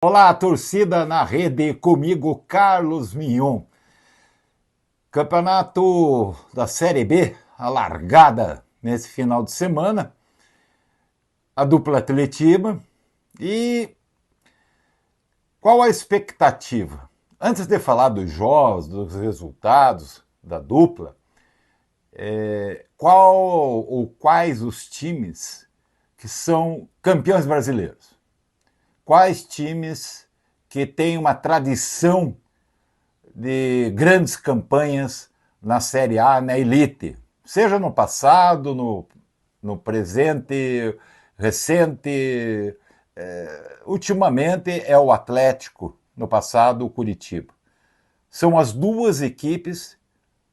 Olá, torcida na rede, comigo Carlos Mignon. Campeonato da Série B, a largada nesse final de semana. A dupla Atletiba. E qual a expectativa? Antes de falar dos jogos, dos resultados da dupla, qual ou quais os times que são campeões brasileiros? Quais times que têm uma tradição de grandes campanhas na Série A, na elite, seja no passado, no presente, recente. Ultimamente é o Atlético, no passado o Curitiba. São as duas equipes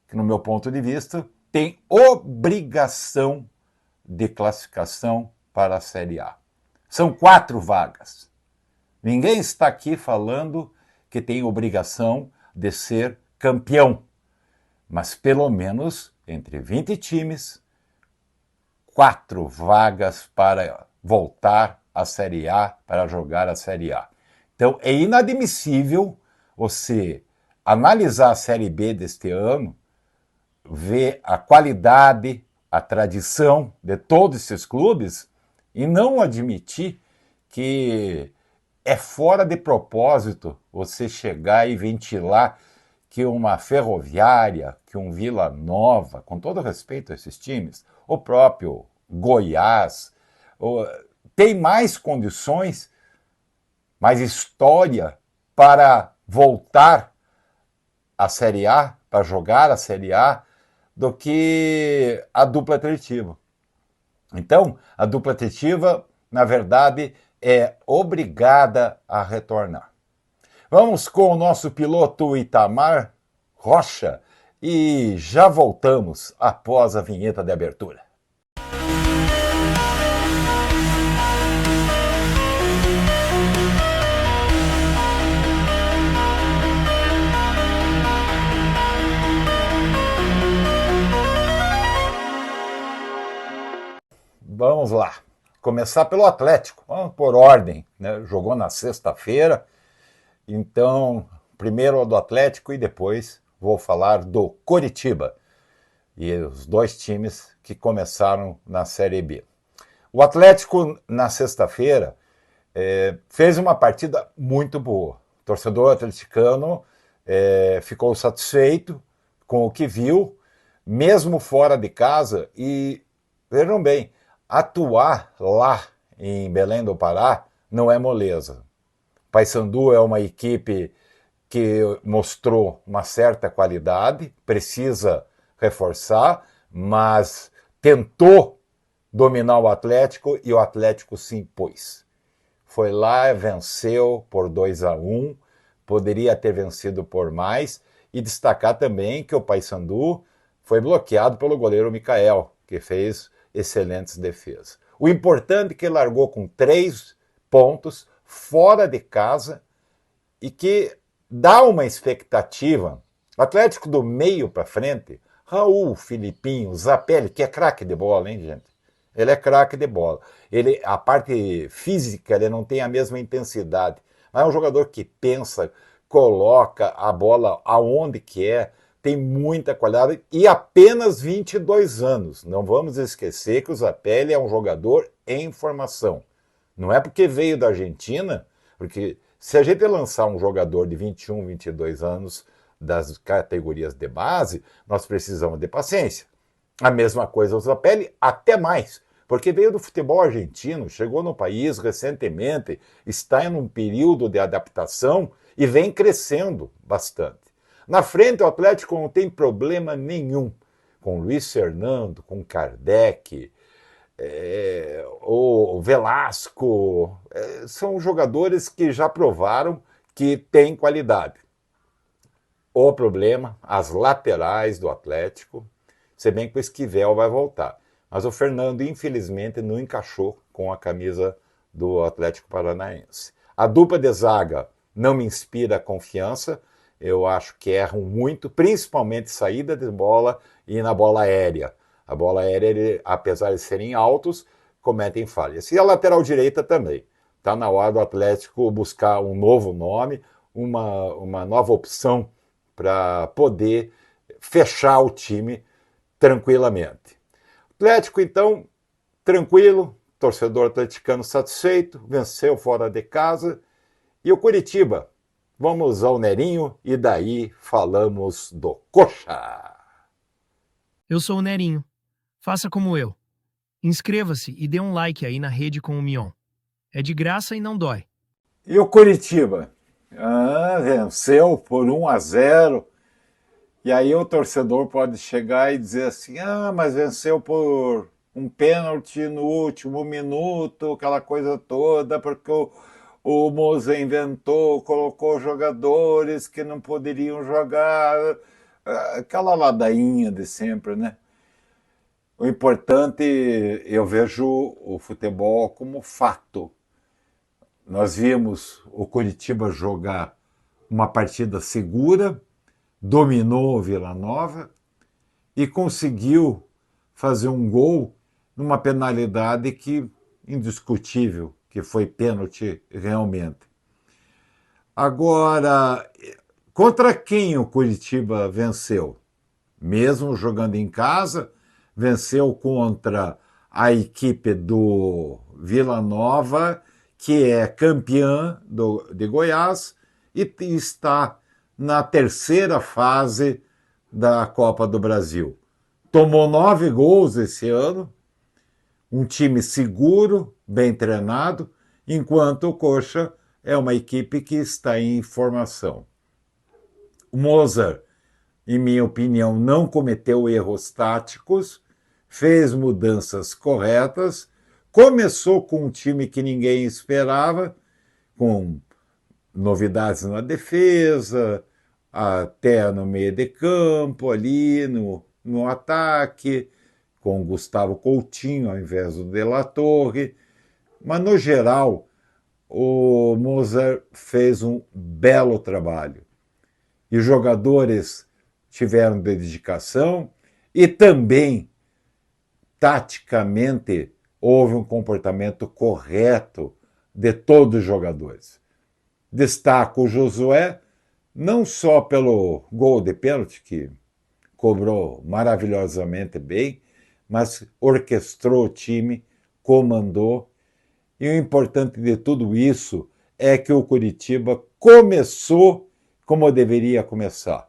que, no meu ponto de vista, têm obrigação de classificação para a Série A. São 4 vagas. Ninguém está aqui falando que tem obrigação de ser campeão, mas pelo menos entre 20 times, 4 vagas para voltar à Série A, para jogar a Série A. Então é inadmissível você analisar a Série B deste ano, ver a qualidade, a tradição de todos esses clubes e não admitir que é fora de propósito você chegar e ventilar que uma Ferroviária, que um Vila Nova, com todo respeito a esses times, o próprio Goiás, tem mais condições, mais história para voltar à Série A, para jogar a Série A, do que a dupla Atletiba. Então, a dupla Atletiba, na verdade, é obrigada a retornar. Vamos com o nosso piloto Itamar Rocha e já voltamos após a vinheta de abertura. Vamos lá. Começar pelo Atlético, vamos por ordem, né? Jogou na sexta-feira, então primeiro do Atlético e depois vou falar do Coritiba e os dois times que começaram na Série B. O Atlético na sexta-feira fez uma partida muito boa. O torcedor atleticano ficou satisfeito com o que viu, mesmo fora de casa, e vejam bem, atuar lá em Belém do Pará não é moleza. Paysandu é uma equipe que mostrou uma certa qualidade, precisa reforçar, mas tentou dominar o Atlético e o Atlético se impôs. Foi lá, venceu por 2-1, poderia ter vencido por mais, e destacar também que o Paysandu foi bloqueado pelo goleiro Mikael, que fez excelentes defesas. O importante é que ele largou com 3 pontos fora de casa e que dá uma expectativa. O Atlético do meio para frente, Raul, Filipinho, Zapelli, que é craque de bola, hein, gente? Ele é craque de bola. A parte física, ele não tem a mesma intensidade, mas é um jogador que pensa, coloca a bola aonde quer, tem muita qualidade e apenas 22 anos. Não vamos esquecer que o Zapelli é um jogador em formação. Não é porque veio da Argentina, porque se a gente lançar um jogador de 21, 22 anos das categorias de base, nós precisamos de paciência. A mesma coisa o Zapelli, até mais, porque veio do futebol argentino, chegou no país recentemente, está em um período de adaptação e vem crescendo bastante. Na frente, o Atlético não tem problema nenhum com Luiz Fernando, com Kardec, o Velasco. São jogadores que já provaram que têm qualidade. O problema, as laterais do Atlético, se bem que o Esquivel vai voltar. Mas o Fernando, infelizmente, não encaixou com a camisa do Atlético Paranaense. A dupla de zaga não me inspira confiança. Eu acho que erram muito, principalmente saída de bola e na bola aérea. A bola aérea, apesar de serem altos, cometem falhas. E a lateral direita também. está na hora do Atlético buscar um novo nome, uma nova opção para poder fechar o time tranquilamente. Atlético, então, tranquilo, torcedor atleticano satisfeito, venceu fora de casa. E o Coritiba? Vamos ao Nerinho e daí falamos do Coxa. Eu sou o Nerinho. Faça como eu. Inscreva-se e dê um like aí na rede com o Mion. É de graça e não dói. E o Coritiba? Venceu por 1-0. E aí o torcedor pode chegar e dizer assim, mas venceu por um pênalti no último minuto, aquela coisa toda, porque o Moza inventou, colocou jogadores que não poderiam jogar, aquela ladainha de sempre, né? O importante, eu vejo o futebol como fato. Nós vimos o Coritiba jogar uma partida segura, dominou o Vila Nova e conseguiu fazer um gol numa penalidade que indiscutível, que foi pênalti realmente. Agora, contra quem o Coritiba venceu? Mesmo jogando em casa, venceu contra a equipe do Vila Nova, que é campeã de Goiás e está na terceira fase da Copa do Brasil. Tomou 9 gols esse ano, um time seguro, bem treinado, enquanto o Coxa é uma equipe que está em formação. O Mozart, em minha opinião, não cometeu erros táticos, fez mudanças corretas, começou com um time que ninguém esperava, com novidades na defesa, até no meio de campo, ali no ataque, com Gustavo Coutinho ao invés do De La Torre. Mas, no geral, o Mozart fez um belo trabalho. E os jogadores tiveram dedicação e também, taticamente, houve um comportamento correto de todos os jogadores. Destaco o Josué, não só pelo gol de pênalti, que cobrou maravilhosamente bem, mas orquestrou o time, comandou. E o importante de tudo isso é que o Coritiba começou como deveria começar,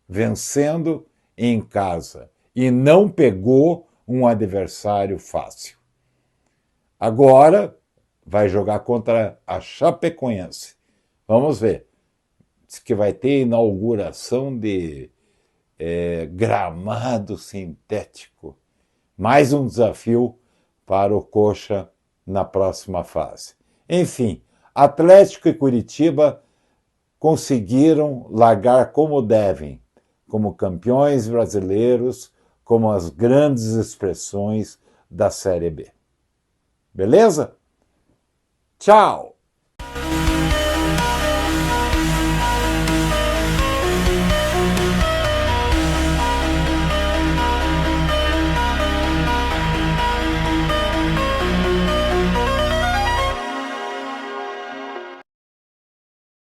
vencendo em casa, e não pegou um adversário fácil. Agora vai jogar contra a Chapecoense. Vamos ver. Diz que vai ter inauguração de gramado sintético. Mais um desafio para o Coxa na próxima fase. Enfim, Atlético e Coritiba conseguiram largar como devem, como campeões brasileiros, como as grandes expressões da Série B. Beleza? Tchau!